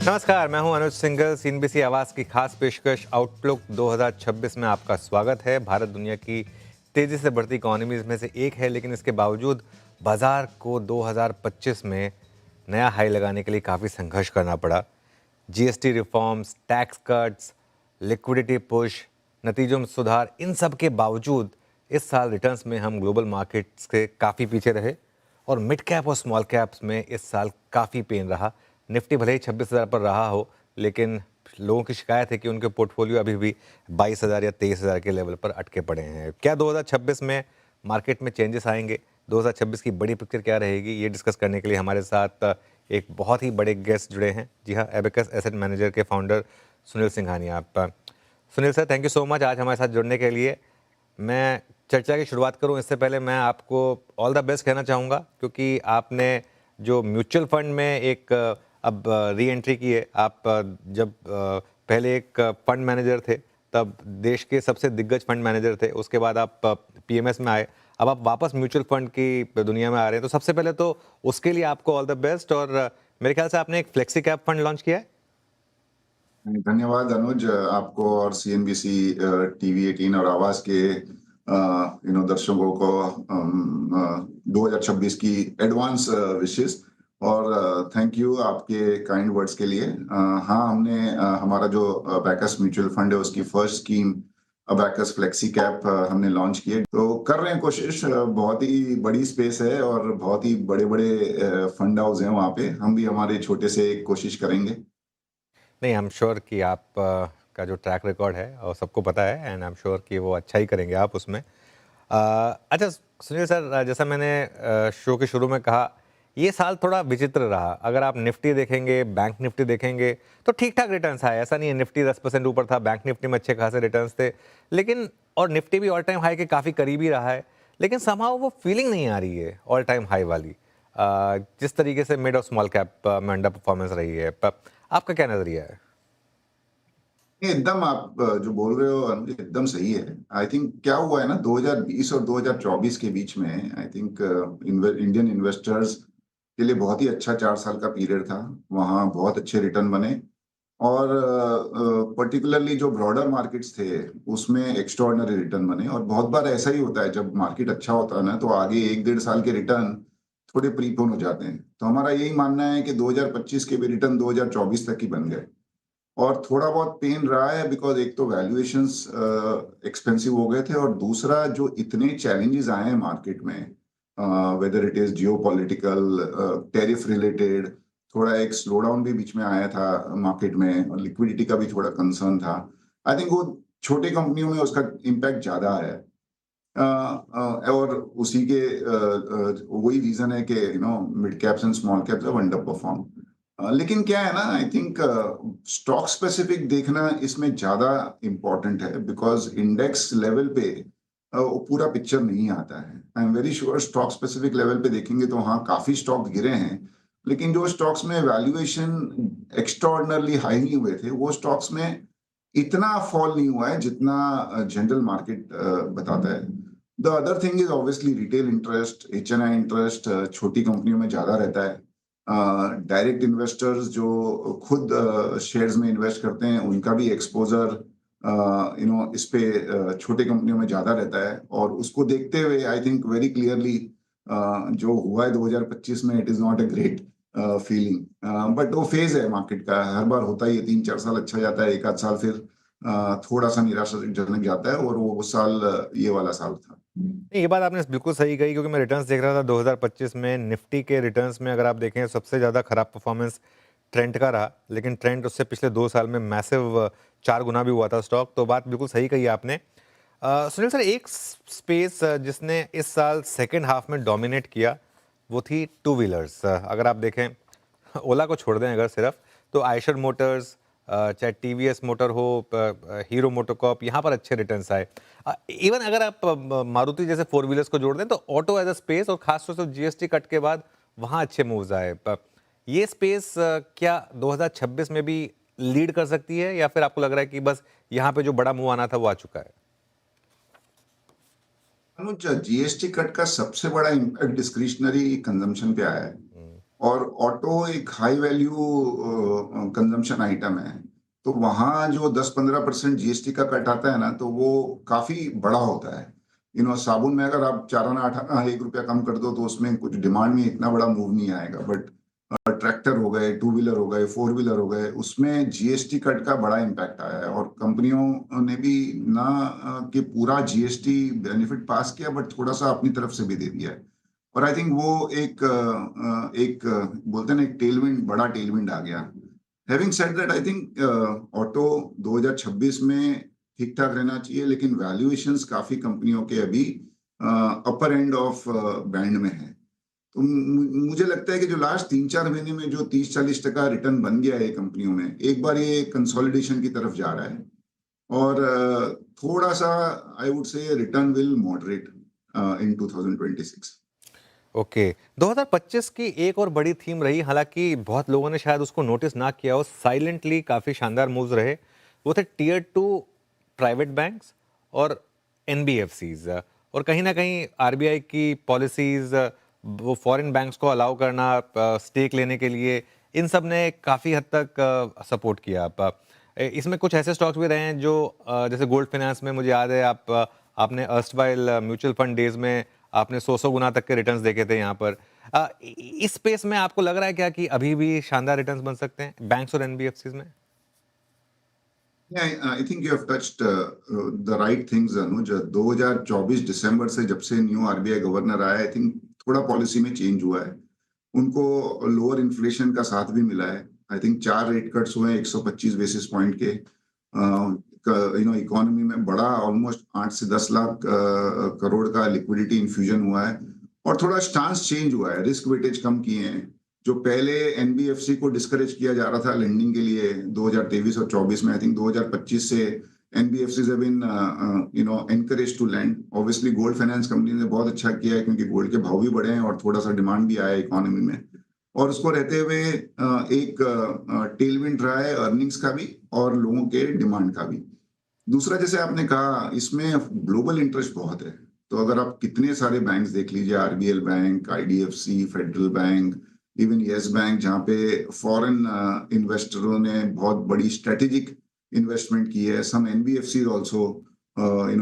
नमस्कार, मैं हूं अनुज सिंघल। सीएनबीसी आवाज की खास पेशकश आउटलुक 2026 में आपका स्वागत है। भारत दुनिया की तेजी से बढ़ती इकोनॉमीज में से एक है, लेकिन इसके बावजूद बाजार को 2025 में नया हाई लगाने के लिए काफ़ी संघर्ष करना पड़ा। GST reforms, tax cuts, liquidity push, नतीजों में सुधार, इन सब के बावजूद इस साल रिटर्न्स में हम ग्लोबल मार्केट्स से काफ़ी पीछे रहे और मिड कैप और स्मॉल कैप्स में इस साल काफ़ी पेन रहा। निफ्टी भले ही 26,000 पर रहा हो, लेकिन लोगों की शिकायत है कि उनके पोर्टफोलियो अभी भी 22,000 या 23,000 के लेवल पर अटके पड़े हैं। क्या 2026 में मार्केट में चेंजेस आएंगे? 2026 की बड़ी पिक्चर क्या रहेगी? ये डिस्कस करने के लिए हमारे साथ एक बहुत ही बड़े गेस्ट जुड़े हैं। जी हाँ, एबेकस एसेट मैनेजर के फाउंडर सुनील सिंघानी। आप Sunil sir, thank you so much आज हमारे साथ जुड़ने के लिए। मैं चर्चा की शुरुआत करूं इससे पहले मैं आपको ऑल द बेस्ट कहना चाहूँगा, क्योंकि आपने जो म्यूचुअल फंड में एक अब री एंट्री की है। आप जब पहले एक फंड मैनेजर थे, तब देश के सबसे दिग्गज फंड मैनेजर थे। उसके बाद आप पीएमएस में आए, अब आप वापस म्यूचुअल फंड की दुनिया में आ रहे हैं। तो सबसे पहले तो उसके लिए आपको ऑल द बेस्ट। और मेरे ख्याल से आपने एक फ्लेक्सी कैप फंड लॉन्च किया है। धन्यवाद अनुज, आपको और सीएनबीसी टीवी 18 और आवाज के दर्शकों को 2026 की एडवांस विशेस और थैंक यू आपके काइंड वर्ड्स के लिए। हाँ, हमने हमारा जो अबैकस म्यूचुअल फंड है उसकी first scheme abacus flexi cap हमने लॉन्च की है। तो कर रहे हैं कोशिश। बहुत ही बड़ी स्पेस है और बहुत ही बड़े बड़े फंड हाउस हैं वहाँ पे। हम भी हमारे छोटे से एक कोशिश करेंगे। नहीं, आई एम श्योर कि आप का जो ट्रैक रिकॉर्ड है और सबको पता है, एंड आई एम श्योर कि वो अच्छा ही करेंगे आप उसमें। अच्छा सुनील सर, जैसा मैंने शो के शुरू में कहा, ये साल थोड़ा विचित्र रहा। अगर आप निफ्टी देखेंगे, बैंक निफ्टी देखेंगे, तो ठीक ठाक रिटर्न्स आए। ऐसा नहीं है निफ्टी 10% ऊपर था, बैंक निफ्टी में अच्छे खासे रिटर्न्स थे, लेकिन और निफ्टी भी ऑल टाइम हाई के काफ़ी करीब ही रहा है। लेकिन समहाउ वो फीलिंग नहीं आ रही है ऑल टाइम हाई वाली, जिस तरीके से मिड और स्मॉल कैप में अंडर परफॉर्मेंस रही है। आपका क्या नज़रिया है? एकदम आप जो बोल रहे हो अनुज, एकदम सही है। आई थिंक क्या हुआ है ना, 2020 और 2024 के बीच में आई थिंक इंडियन इन्वेस्टर्स के लिए बहुत ही अच्छा 4 साल का पीरियड था। वहाँ बहुत अच्छे रिटर्न बने और पर्टिकुलरली जो ब्रॉडर मार्केट्स थे उसमें एक्स्ट्रॉर्डनरी रिटर्न बने। और बहुत बार ऐसा ही होता है, जब मार्केट अच्छा होता है ना तो आगे 1-1.5 साल के रिटर्न थोड़े प्रीपोन हो जाते हैं। तो हमारा यही मानना है कि 2025 के भी रिटर्न 2024 तक ही बन गए और थोड़ा बहुत पेन रहा है, बिकॉज एक तो वैल्यूएशंस एक्सपेंसिव हो गए थे और दूसरा जो इतने चैलेंजेस आए हैं मार्केट में, whether it is Jio political, tariff related, थोड़ा एक स्लो डाउन भी बीच में आया था मार्केट में और लिक्विडिटी का भी थोड़ा कंसर्न था। आई थिंक वो छोटी कंपनियों में उसका इम्पैक्ट ज्यादा है। और उसी के वही रीजन है कि mid caps and small caps have under perform. लेकिन क्या है ना, आई थिंक स्टॉक स्पेसिफिक देखना इसमें ज्यादा इम्पोर्टेंट है, बिकॉज इंडेक्स लेवल पे वो पूरा पिक्चर नहीं आता है। I am very sure stock specific level पे देखेंगे तो हाँ काफी स्टॉक गिरे हैं, लेकिन जो स्टॉक्स में वैल्यूएशन एक्स्ट्राऑर्डिनरली हाई नहीं हुए थे वो स्टॉक्स में इतना फॉल नहीं हुआ है जितना जनरल मार्केट बताता है। The other thing is obviously retail interest, HNI interest छोटी कंपनियों में ज्यादा रहता है। डायरेक्ट इन्वेस्टर्स जो खुद शेयर्स में इन्वेस्ट करते हैं उनका भी एक्सपोजर इस पे छोटे कंपनियों में ज्यादा रहता है। और उसको देखते हुए आई थिंक वेरी क्लियरली जो हुआ है 2025 में, it is not a great feeling. But वो फेज है मार्केट का, हर बार होता ही है। 3-4 साल अच्छा जाता है, एक आध साल फिर थोड़ा सा निराशाजनक जाता है, और वो साल ये वाला साल था। नहीं, ये बात आपने बिल्कुल सही कही, क्योंकि मैं रिटर्न्स देख रहा था 2025 में। निफ्टी के रिटर्न्स में अगर आप देखें, सबसे ज़्यादा खराब परफॉर्मेंस ट्रेंड का रहा, लेकिन ट्रेंड उससे पिछले 2 साल में मैसिव 4 गुना भी हुआ था स्टॉक। तो बात बिल्कुल सही कही आपने। सुनील सर, एक स्पेस जिसने इस साल सेकेंड हाफ में डोमिनेट किया, वो थी टू व्हीलर्स। अगर आप देखें, ओला को छोड़ दें अगर सिर्फ, तो आयशर मोटर्स, चाहे टीवीएस मोटर हो, हीरो मोटोकॉप, यहाँ पर अच्छे रिटर्न्स आए। इवन अगर आप मारुति जैसे फोर व्हीलर्स को जोड़ दें, तो ऑटो एज अ स्पेस, और खासतौर से जीएसटी कट के बाद वहाँ अच्छे मूव्स आए। ये स्पेस क्या 2026 में भी लीड कर सकती है, या फिर आपको लग रहा है कि बस यहाँ पे जो बड़ा मूव आना था वो आ चुका है? अनुज, जीएसटी कट का सबसे बड़ा इम्पैक्ट डिस्क्रिशनरी कंजम्पशन पे आया है। और ऑटो एक हाई वैल्यू कंजम्पशन आइटम है, तो वहाँ जो 10-15% जीएसटी का कट आता है ना, तो वो काफ़ी बड़ा होता है। साबुन में अगर आप 4 आना 8 आना ₹1 कम कर दो, तो उसमें कुछ डिमांड में इतना बड़ा मूव नहीं आएगा। बट ट्रैक्टर हो गए, टू व्हीलर हो गए, फोर व्हीलर हो गए, उसमें जीएसटी कट का बड़ा इम्पैक्ट आया है, और कंपनियों ने भी ना कि पूरा जीएसटी बेनिफिट पास किया, बट थोड़ा-सा अपनी तरफ से भी दे दिया है। और आई थिंक वो बोलते हैं ना, एक टेलविंड, बड़ा टेलविंड आ गया। Having said that, I think auto 2026 में ठीक-ठाक रहना चाहिए, लेकिन वैल्यूएशंस काफ़ी कंपनियों के अभी अपर एंड ऑफ बैंड में है। तो मुझे लगता है कि जो लास्ट 3-4 महीने में जो 30-40% रिटर्न बन गया है कंपनियों में, एक बार ये कंसोलिडेशन की तरफ जा रहा है, और थोड़ा-सा I would say return will moderate in 2026। Okay, 2025 की एक और बड़ी थीम रही, हालांकि बहुत लोगों ने शायद उसको नोटिस ना किया हो, साइलेंटली काफ़ी शानदार मूव्स रहे। वो थे टियर 2 प्राइवेट बैंक्स और एनबीएफसीज, और कहीं ना कहीं आरबीआई की पॉलिसीज, वो फॉरेन बैंक्स को अलाउ करना स्टेक लेने के लिए, इन सब ने काफ़ी हद तक सपोर्ट किया। इसमें कुछ ऐसे स्टॉक्स भी रहे हैं जो जैसे गोल्ड फाइनेंस में मुझे याद है, आपने अर्स्टवाइल म्यूचुअल फंड डेज में आपने 100 गुना तक के रिटर्न्स देखे थे यहाँ पर। इस स्पेस में आपको लग रहा है क्या कि अभी भी शानदार रिटर्न्स बन सकते हैं बैंक्स और एनबीएफसीज में? I think you have touched the right things Anuj. 2024 दिसंबर से जब से न्यू आरबीआई गवर्नर आया, आई थिंक थोड़ा पॉलिसी में चेंज हुआ है। उनको लोअर इन्फ्लेशन का साथ भी मिला है। आई थिंक 4 रेट कट्स हुए हैं 125 बेसिस पॉइंट के। इकोनॉमी में बड़ा ऑलमोस्ट 8 से 10 लाख करोड़ का लिक्विडिटी इन्फ्यूजन हुआ है, और थोड़ा स्टांस चेंज हुआ है, रिस्क वेटेज कम किए हैं। जो पहले एनबीएफसी को डिस्करेज किया जा रहा था लेंडिंग के लिए 2023 और 24 में, आई थिंक 2025 से NBFCs have been encourage to lend. Obviously gold finance company ने बहुत अच्छा किया है, क्योंकि गोल्ड के भाव भी बढ़े हैं और थोड़ा सा डिमांड भी आया है इकोनॉमी में, और उसको रहते हुए एक टेलविंड रहा है अर्निंग्स का भी और लोगों के डिमांड का भी। दूसरा, जैसे आपने कहा, इसमें ग्लोबल इंटरेस्ट बहुत है। तो अगर आप कितने सारे बैंक्स देख लीजिए, RBL bank, IDFC, federal bank, even yes bank, जहाँ पे फॉरेन इन्वेस्टरों ने बहुत बड़ी स्ट्रेटेजिक इन्वेस्टमेंट की है। सम एनबीएफसी आल्सो,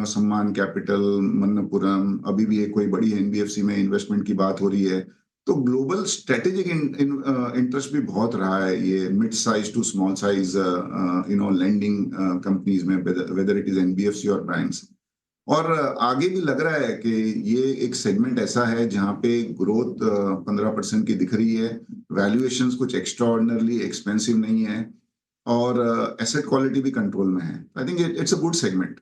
सम्मान कैपिटल, मन्नपुरम, अभी भी एक कोई बड़ी एनबीएफसी में इन्वेस्टमेंट की बात हो रही है। तो ग्लोबल स्ट्रेटेजिक इंटरेस्ट भी बहुत रहा है ये mid size to small size lending companies में, वेदर इट इज एनबीएफसी और बैंक्स। और आगे भी लग रहा है कि ये एक सेगमेंट ऐसा है जहां पे ग्रोथ 15% की दिख रही है, वैल्यूएशंस कुछ एक्स्ट्रा ऑर्डिनरली एक्सपेंसिव नहीं है, और एसेट क्वालिटी भी कंट्रोल में है। I think it's a good segment.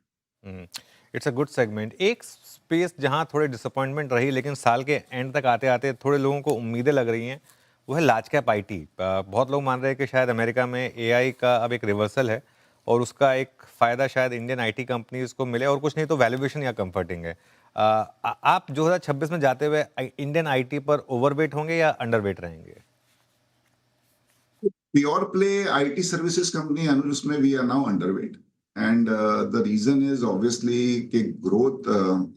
It's a good segment. एक स्पेस जहां थोड़ी डिसअपॉइंटमेंट रही, लेकिन साल के एंड तक आते आते थोड़े लोगों को उम्मीदें लग रही हैं, वो है लार्ज कैप आईटी। बहुत लोग मान रहे हैं कि शायद अमेरिका में एआई का अब एक रिवर्सल है, और उसका एक फ़ायदा शायद इंडियन आईटी कंपनीज को मिले, और कुछ नहीं तो वैल्यूएशन या कंफर्टिंग है। आप 2026 में जाते हुए इंडियन आईटी पर ओवरवेट होंगे या अंडरवेट रहेंगे? Pure play IT services company Anuj, उसमें we are now underweight, and the reason is obviously कि ग्रोथ,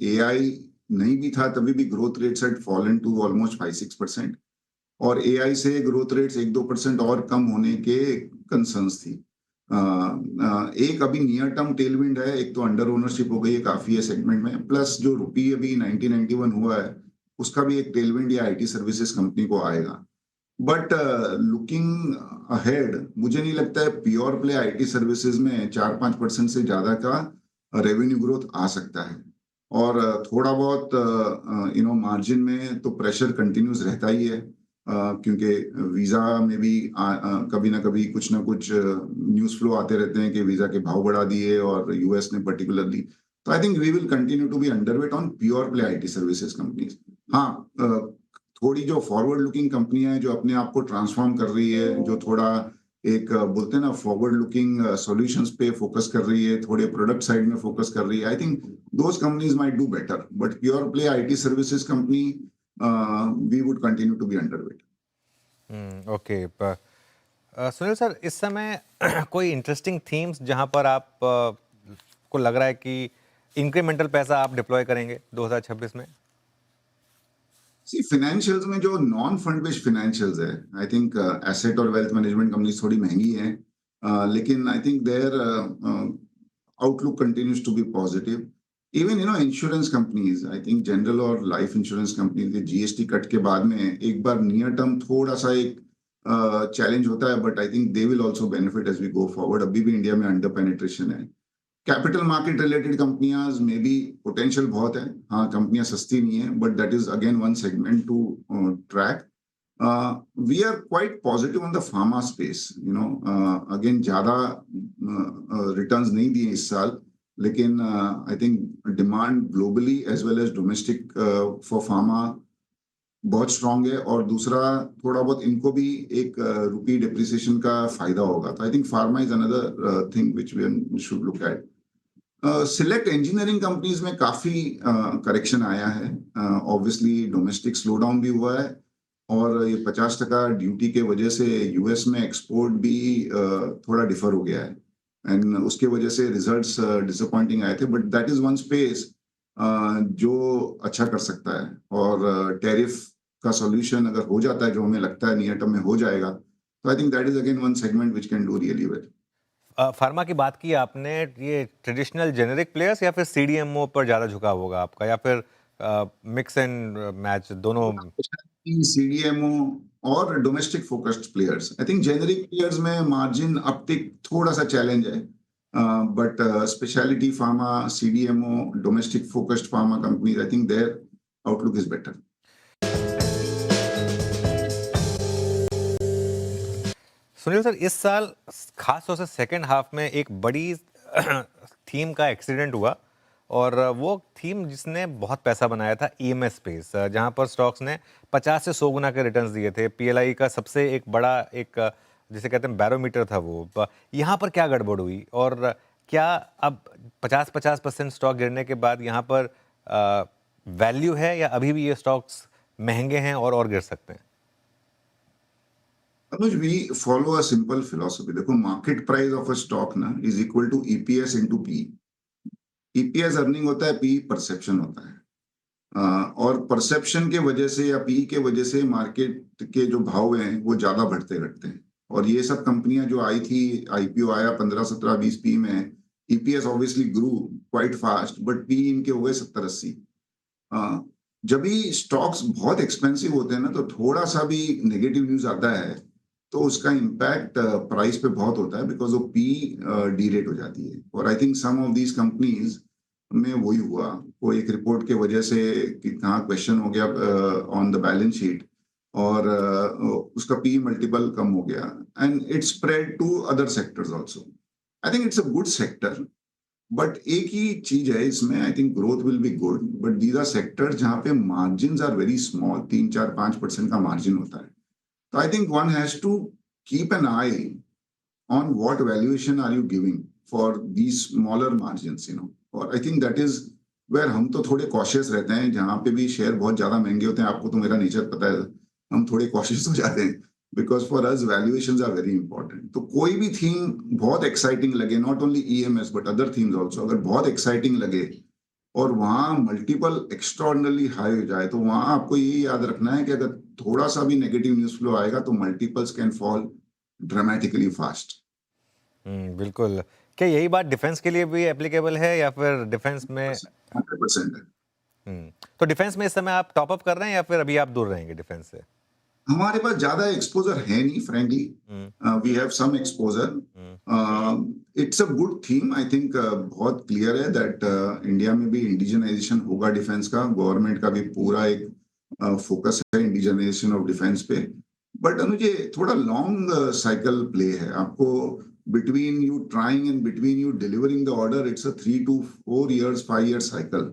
एआई नहीं भी था तभी भी growth rates had fallen to almost 5-6%, और एआई से ग्रोथ रेट्स 1-2% और कम होने के कंसर्न्स थी। एक अभी नियर टर्म टेलविंड है, एक तो अंडर ओनरशिप हो गई है काफी है सेगमेंट में, प्लस जो रुपी अभी 1991 हुआ है, उसका भी एक टेलविंड या आईटी सर्विसेज कंपनी को आएगा। बट लुकिंग अहेड, मुझे नहीं लगता है प्योर प्ले आईटी सर्विसेज में 4-5% से ज्यादा का रेवेन्यू ग्रोथ आ सकता है। और थोड़ा बहुत मार्जिन में तो प्रेशर कंटिन्यूस रहता ही है, क्योंकि वीजा में भी कभी ना कभी कुछ ना कुछ न्यूज फ्लो आते रहते हैं कि वीजा के भाव बढ़ा दिए, और यूएस ने पर्टिकुलरली। तो I think we will continue to be underweight on pure play IT services companies. हाँ, थोड़ी जो फॉरवर्ड लुकिंग कंपनियां हैं जो अपने आप को ट्रांसफॉर्म कर रही है, जो थोड़ा एक बोलते हैं ना फॉरवर्ड लुकिंग सॉल्यूशंस पे फोकस कर रही है, थोड़े प्रोडक्ट साइड में फोकस कर रही है, I think those companies might do better, but pure play IT services company we would continue to be underweight. Okay. Sunil sir, इस समय कोई इंटरेस्टिंग थीम्स जहां पर आप को लग रहा है कि इंक्रीमेंटल पैसा आप डिप्लॉय करेंगे 2026 में? सी फाइनेंशियल्स में जो नॉन फंड बेस्ड फाइनेंशियल्स है, आई थिंक एसेट और वेल्थ मैनेजमेंट कंपनीज थोड़ी महंगी हैं, लेकिन I think their outlook continues to be positive. Even insurance companies, I think general और लाइफ इंश्योरेंस कंपनीज के जीएसटी कट के बाद में एक बार नियर टर्म थोड़ा सा एक चैलेंज होता है, but I think they will also benefit as we go forward. अभी भी इंडिया में अंडर पेनिट्रेशन है. कैपिटल मार्केट रिलेटेड कंपनियां में भी पोटेंशियल बहुत है. हाँ, कंपनियां सस्ती नहीं है, but that is again one segment to track. We are quite positive on the pharma space. Again ज्यादा रिटर्न्स नहीं दिए इस साल, लेकिन I think demand globally as well as domestic for pharma बहुत स्ट्रांग है. और दूसरा, थोड़ा बहुत इनको भी एक रुपी डिप्रिसिएशन का फायदा होगा. तो I think pharma is another thing which we should look at. Select engineering companies में काफी करेक्शन आया है. ऑब्वियसली डोमेस्टिक स्लो डाउन भी हुआ है, और ये 50% ड्यूटी के वजह से यूएस में एक्सपोर्ट भी थोड़ा डिफर हो गया है, एंड उसके वजह से रिजल्ट्स डिसअपॉइंटिंग आए थे. But that is one space जो अच्छा कर सकता है. और टैरिफ का सॉल्यूशन अगर हो जाता है, जो हमें लगता है नियर टर्म में हो जाएगा, तो I think that is again one segment which can do really well. Pharma की बात की आपने, ये ट्रेडिशनल जेनेरिक प्लेयर्स या फिर सीडीएमओ पर ज़्यादा झुकाव होगा आपका, या फिर मिक्स एंड मैच दोनों? सीडीएमओ और domestic focused players. I think generic players में मार्जिन अपटिक थोड़ा सा चैलेंज है, but specialty pharma, CDMO, domestic focused pharma companies, I think their outlook is better. Sunil sir, इस साल खास तौर से सेकेंड हाफ में एक बड़ी थीम का एक्सीडेंट हुआ, और वो थीम जिसने बहुत पैसा बनाया था ईएमएस स्पेस, जहां पर स्टॉक्स ने 50 से 100 गुना के रिटर्न्स दिए थे. पीएलआई का सबसे एक बड़ा एक जिसे कहते हैं बैरोमीटर था वो. यहाँ पर क्या गड़बड़ हुई, और क्या अब 50-50% स्टॉक गिरने के बाद यहाँ पर वैल्यू है, या अभी भी ये स्टॉक्स महंगे हैं और गिर सकते हैं? Anuj, we follow a simple philosophy. देखो, market price of a stock ना is equal to EPS into P. EPS earning होता है, पी परसेप्शन होता है. और परसेप्शन के वजह से या पी के वजह से मार्केट के जो भाव हैं वो ज्यादा बढ़ते घटते हैं. और ये सब कंपनियां जो आई थी, आईपीओ आया 15, 17, 20 पी में, EPS obviously grew quite fast, but P इनके हो गए 70, 80. जब भी स्टॉक्स बहुत एक्सपेंसिव होते हैं ना, तो थोड़ा सा भी नेगेटिव न्यूज आता है तो उसका इम्पैक्ट प्राइस पे बहुत होता है, बिकॉज वो पी डी रेट हो जाती है. और I think some of these companies में वही हुआ. वो एक रिपोर्ट के वजह से कि कहाँ क्वेश्चन हो गया ऑन द बैलेंस शीट, और उसका पी मल्टीपल कम हो गया, and it spread to other sectors also. I think it's a good sector, but एक ही चीज है इसमें, I think growth will be good, but these are sectors जहां पे मार्जिन आर वेरी स्मॉल. 3, 4, 5% का मार्जिन होता है. तो I think one has to keep an eye on what valuation are you giving for these smaller margins. और I think that is where हम तो थोड़े cautious रहते हैं. जहां पे भी शेयर बहुत ज्यादा महंगे होते हैं, आपको तो मेरा नेचर पता है, हम थोड़े cautious हो जाते हैं, because for us valuations are very important. तो कोई भी थीम बहुत एक्साइटिंग लगे, not only EMS but other themes also, अगर बहुत एक्साइटिंग लगे और वहां मल्टीपल एक्स्ट्रॉर्डिनरली हाई हो जाए, तो वहां आपको ये याद रखना है कि अगर थोड़ा सा भी नेगेटिव न्यूज फ्लो आएगा तो multiples can fall dramatically fast. बिल्कुल. क्या यही बात डिफेंस के लिए भी एप्लीकेबल है, या फिर डिफेंस में? 100% है. तो डिफेंस में इस समय आप टॉप अप कर रहे हैं, या फिर अभी आप दूर रहेंगे डिफेंस से? हमारे पास ज्यादा एक्सपोजर है नहीं, frankly. We have some exposure. It's a good theme. I think बहुत क्लियर है दैट इंडिया में भी इंडिजनाइजेशन होगा डिफेंस का. गवर्नमेंट का भी पूरा एक फोकस है इंडिजनाइजेशन ऑफ डिफेंस पे. बट अनुजे थोड़ा लॉन्ग साइकिल प्ले है. आपको between you trying and between you delivering the order, it's a 3 to 4 years, 5 year cycle.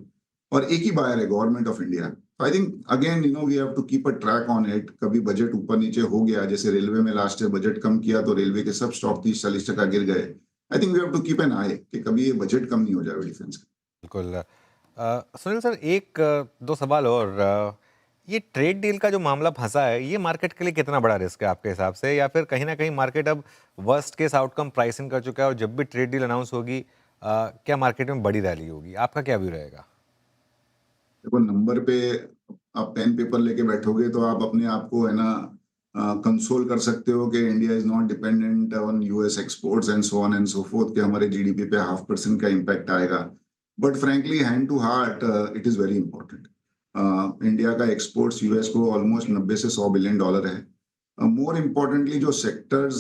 और एक ही बायर है, government of India. I think again we have to keep a track on it. कभी budget ऊपर नीचे हो गया, जैसे रेलवे में लास्ट ईयर बजट कम किया तो रेलवे के सब स्टॉक 30-40% गिर गए. I think we have to keep an eye कि कभी ये बजट कम नहीं हो जाए डिफेंस का. बिल्कुल. सुनील सर, एक दो सवाल और. ये ट्रेड डील का जो मामला फंसा है, ये मार्केट के लिए कितना बड़ा रिस्क है आपके हिसाब से, या फिर कहीं ना कहीं मार्केट अब वर्स्ट केस आउटकम प्राइसिंग कर चुका है, और जब भी ट्रेड डील अनाउंस होगी क्या मार्केट में बड़ी रैली होगी? आपका क्या व्यू रहेगा? देखो, नंबर पे आप पेन पेपर लेके बैठोगे तो आप अपने आप को है ना कंसोल कर सकते हो कि India is not dependent on US exports and so on and so forth कि हमारे जीडीपी पे 0.5% का इम्पैक्ट आएगा। But frankly hand to heart it is very important. India का एक्सपोर्ट्स यूएस को ऑलमोस्ट 90 से 100 बिलियन डॉलर है। More importantly, जो sectors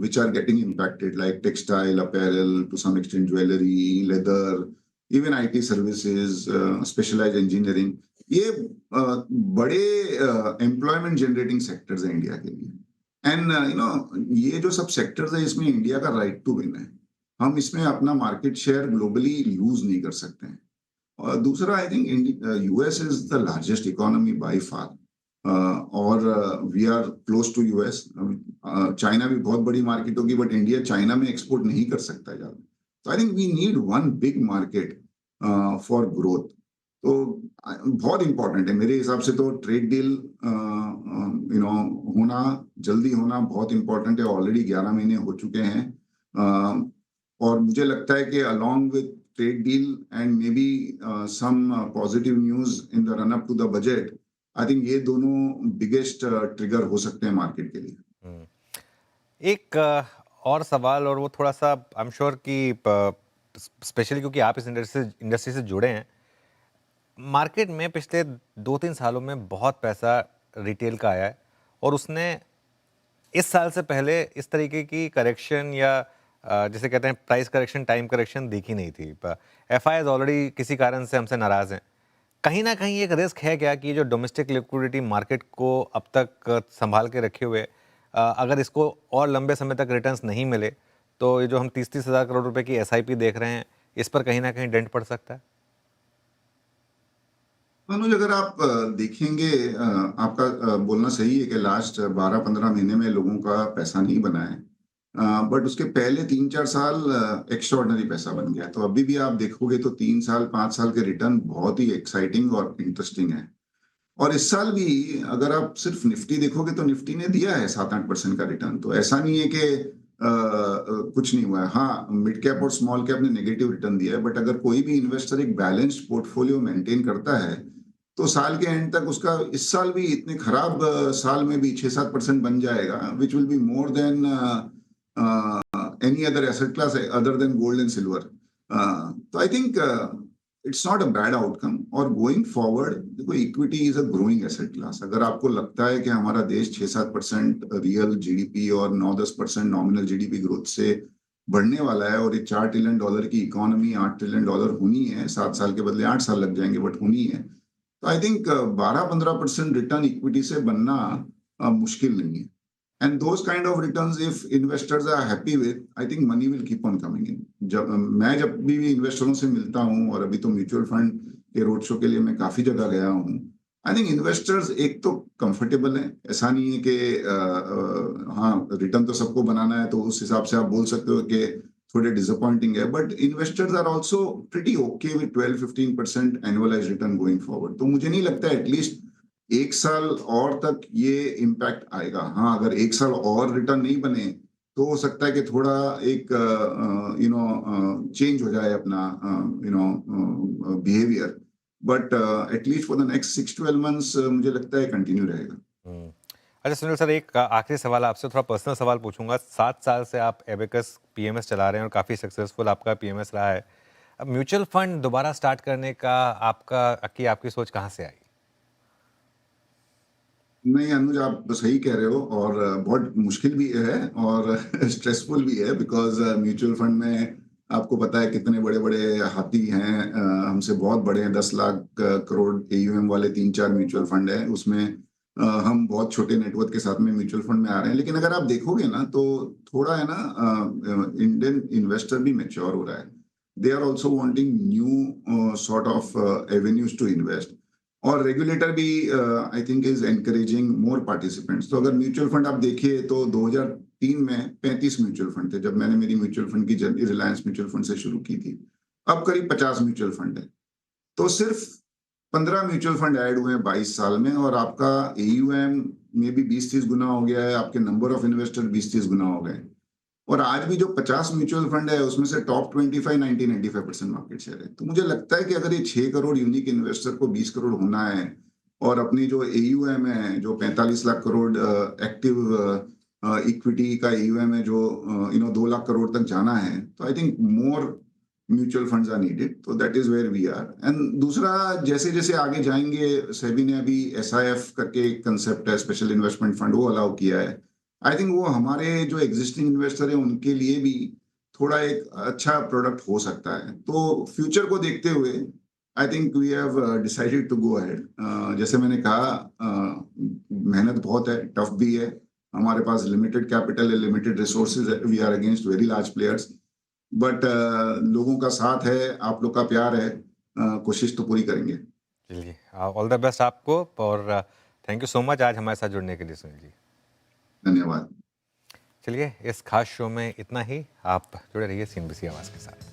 which are getting impacted, like textile, apparel, to some extent jewelry, leather, even IT services, specialized engineering, ये बड़े employment generating sectors हैं India के लिए। एंड ये जो सब सेक्टर्स है इसमें इंडिया का राइट टू विन है। हम इसमें अपना मार्केट शेयर ग्लोबली लूज नहीं कर सकते हैं। और दूसरा, I think US is the largest economy by far, और we are close to US. China भी बहुत बड़ी मार्केट होगी, बट इंडिया चाइना में एक्सपोर्ट नहीं कर सकता ज्यादा। तो I think we need one big market for growth. तो बहुत इंपॉर्टेंट है मेरे हिसाब से। तो ट्रेड डील होना, जल्दी होना बहुत इंपॉर्टेंट है। ऑलरेडी 11 महीने हो चुके हैं। और मुझे लगता है कि along with trade deal and maybe some positive news in the run up to the budget, I think ये दोनों बिगेस्ट ट्रिगर हो सकते हैं मार्केट के लिए। एक और सवाल, और वो थोड़ा सा आई एम श्योर कि स्पेशली क्योंकि आप इस इंडस्ट्री से जुड़े हैं, मार्केट में पिछले 2-3 सालों में बहुत पैसा रिटेल का आया है, और उसने इस साल से पहले इस तरीके की करेक्शन या जिसे कहते हैं प्राइस करेक्शन, टाइम करेक्शन देखी नहीं थी। एफआईआईज ऑलरेडी किसी कारण से हमसे नाराज़ हैं। कहीं ना कहीं एक रिस्क है क्या कि ये जो डोमेस्टिक लिक्विडिटी मार्केट को अब तक संभाल के रखे हुए, अगर इसको और लंबे समय तक रिटर्न्स नहीं मिले तो ये जो हम 30-30 हज़ार करोड़ रुपए की एसआईपी देख रहे हैं, इस पर कहीं ना कहीं डेंट पड़ सकता है? अनुज, अगर आप देखेंगे, आपका बोलना सही है कि लास्ट 12-15 महीने में लोगों का पैसा नहीं बना है, बट उसके पहले 3-4 साल एक्स्ट्रॉर्डनरी पैसा बन गया। तो अभी भी आप देखोगे तो 3 साल 5 साल के रिटर्न बहुत ही एक्साइटिंग और इंटरेस्टिंग है। और इस साल भी अगर आप सिर्फ निफ्टी देखोगे तो निफ्टी ने दिया है 7-8% का रिटर्न। तो ऐसा नहीं है कि कुछ नहीं हुआ है। हाँ, मिड कैप और स्मॉल कैप ने नेगेटिव रिटर्न दिया है, बट अगर कोई भी इन्वेस्टर एक बैलेंस्ड पोर्टफोलियो मेंटेन करता है तो साल के एंड तक उसका, इस साल भी इतने खराब साल में भी 6-7% बन जाएगा, which will be more than any other asset class other than gold and silver. तो I think it's not a bad outcome. और गोइंग फॉरवर्ड, देखो, equity is a growing asset class. अगर आपको लगता है कि हमारा देश 6-7% रियल जीडीपी और 9-10% नॉमिनल जीडीपी ग्रोथ से बढ़ने वाला है, और ये $4 ट्रिलियन की इकोनॉमी $8 ट्रिलियन होनी है, 7 साल के बदले 8 साल लग जाएंगे, बट होनी है। तो आई थिंक 12-15% रिटर्न इक्विटी से बनना मुश्किल नहीं है। And those kind of returns if investors are happy with, I think money will keep on coming in. जब भी इन्वेस्टरों से मिलता हूँ, और अभी तो म्यूचुअल फंड के रोड शो के लिए मैं काफी जगह गया हूँ, आई थिंक इन्वेस्टर्स एक तो कंफर्टेबल है। ऐसा नहीं है कि हाँ, रिटर्न तो सबको बनाना है, तो उस हिसाब से आप बोल सकते हो कि थोड़े डिसअपॉइंटिंग है, but investors are also pretty okay with 12-15% annualise return going forward. तो मुझे नहीं लगता एटलीस्ट 1 साल और तक ये इम्पैक्ट आएगा। हाँ, अगर 1 साल और रिटर्न नहीं बने तो हो सकता है कि थोड़ा एक चेंज हो जाए अपना behaviour, but at least for the next 6-12 months मुझे लगता है कंटिन्यू रहेगा। अच्छा सुनील सर, एक आखिरी सवाल आपसे, थोड़ा पर्सनल सवाल पूछूंगा। 7 साल से आप एबेकस पीएमएस चला रहे हैं और काफ़ी सक्सेसफुल आपका पीएमएस रहा है। अब म्यूचुअल फंड दोबारा स्टार्ट करने का आपकी सोच कहाँ से आई? नहीं अनुज, आप तो सही कह रहे हो, और बहुत मुश्किल भी है और स्ट्रेसफुल भी है, बिकॉज म्यूचुअल फंड में आपको पता है कितने बड़े बड़े हाथी हैं। हमसे बहुत बड़े हैं, 10 लाख करोड़ एयूएम वाले 3-4 म्यूचुअल फंड है। उसमें हम बहुत छोटे नेटवर्क के साथ में म्यूचुअल फंड में आ रहे हैं। लेकिन अगर आप देखोगे ना, तो थोड़ा है ना, इंडियन इन्वेस्टर भी मैच्योर हो रहा है। They are also wanting new sort of avenues to invest. और रेगुलेटर भी I think is encouraging more participants. तो अगर म्यूचुअल फंड आप देखिए तो 2003 में 35 म्यूचुअल फंड थे जब मैंने मेरी म्यूचुअल फंड की जर्नी रिलायंस म्यूचुअल फंड से शुरू की थी। अब करीब 50 म्यूचुअल फंड है। तो सिर्फ 15 म्यूचुअल फंड ऐड हुए हैं 22 साल में, और आपका एयूएम में भी 20-30 गुना हो गया है, आपके नंबर ऑफ इन्वेस्टर 20-30 गुना हो गए। और आज भी जो 50 म्यूचुअल फंड है उसमें से टॉप 25 90-95% मार्केट शेयर है। तो मुझे लगता है कि अगर ये 6 करोड़ यूनिक इन्वेस्टर को 20 करोड़ होना है और अपनी जो एयूएम है जो 45 लाख करोड़ एक्टिव इक्विटी का एयूएम है जो 2 लाख करोड़ तक जाना है, तो I think more mutual funds are needed, तो that is where we are. And दूसरा, जैसे जैसे आगे जाएंगे, सेबी ने अभी एसआईएफ करके एक कंसेप्ट है, स्पेशल इन्वेस्टमेंट फंड, वो अलाउ किया है। आई थिंक वो हमारे जो एग्जिस्टिंग इन्वेस्टर है उनके लिए भी थोड़ा एक अच्छा प्रोडक्ट हो सकता है। तो फ्यूचर को देखते हुए I think we have decided to go ahead. जैसे मैंने कहा, मेहनत बहुत है, टफ भी है, हमारे पास लिमिटेड कैपिटल है, लिमिटेड रिसोर्सेज है, we are against very large players, but लोगों का साथ है, आप लोग का प्यार है, कोशिश तो पूरी करेंगे। चलिए, ऑल द बेस्ट आपको, और थैंक यू सो मच आज हमारे साथ जुड़ने के लिए सुनील जी। धन्यवाद। चलिए, इस खास शो में इतना ही। आप जुड़े रहिए सीएनबीसी आवाज़ के साथ।